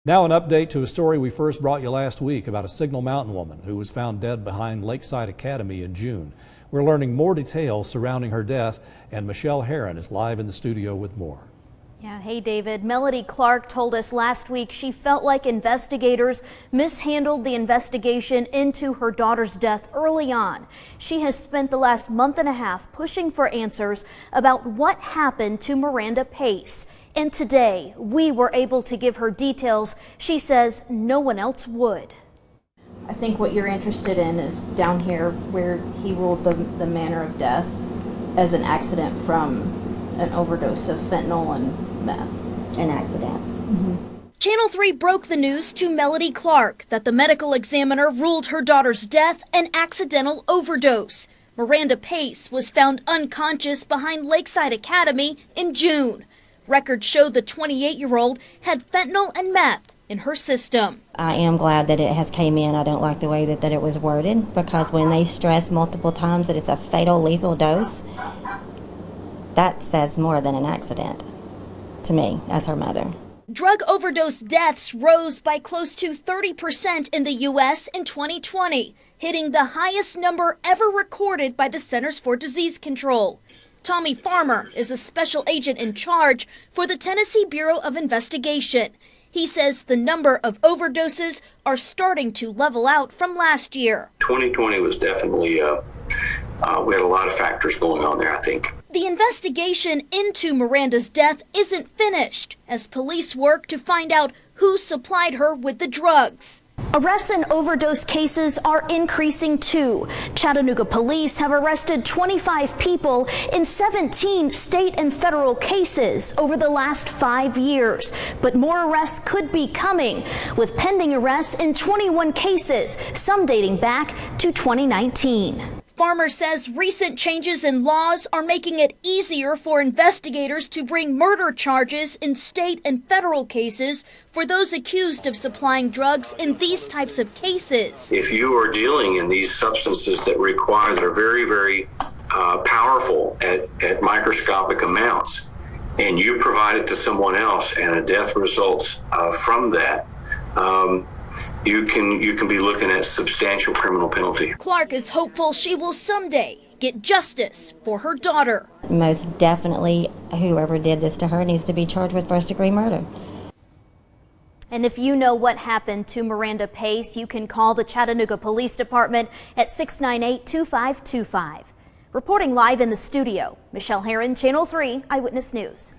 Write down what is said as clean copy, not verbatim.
Now an update to a story we first brought you last week about a Signal Mountain woman who was found dead behind Lakeside Academy in June. We're learning more details surrounding her death, and Michelle Herron is live in the studio with more. Yeah, hey David. Melody Clark told us last week she felt like investigators mishandled the investigation into her daughter's death early on. She has spent the last month and a half pushing for answers about what happened to Miranda Pace. And today we were able to give her details she says no one else would. I think what you're interested in is down here where he ruled the manner of death as an accident from an overdose of fentanyl and meth. An accident. Mm-hmm. Channel 3 broke the news to Melody Clark that the medical examiner ruled her daughter's death an accidental overdose. Miranda Pace was found unconscious behind Lakeside Academy in June. Records show the 28-year-old had fentanyl and meth in her system. I am glad that it has came in. I don't like the way that it was worded, because when they stress multiple times that it's a fatal lethal dose, that says more than an accident to me as her mother. Drug overdose deaths rose by close to 30% in the U.S. in 2020, hitting the highest number ever recorded by the Centers for Disease Control. Tommy Farmer is a special agent in charge for the Tennessee Bureau of Investigation. He says the number of overdoses are starting to level out from last year. 2020 was definitely, we had a lot of factors going on there, I think. The investigation into Miranda's death isn't finished as police work to find out who supplied her with the drugs. Arrests and overdose cases are increasing too. Chattanooga police have arrested 25 people in 17 state and federal cases over the last 5 years. But more arrests could be coming, with pending arrests in 21 cases, some dating back to 2019. Farmer says recent changes in laws are making it easier for investigators to bring murder charges in state and federal cases for those accused of supplying drugs in these types of cases. If you are dealing in these substances that are very, very powerful at microscopic amounts, and you provide it to someone else and a death results from that, you can be looking at substantial criminal penalty. Clark is hopeful she will someday get justice for her daughter. Most definitely, whoever did this to her needs to be charged with first-degree murder. And if you know what happened to Miranda Pace, you can call the Chattanooga Police Department at 698-2525. Reporting live in the studio, Michelle Herron, Channel 3 Eyewitness News.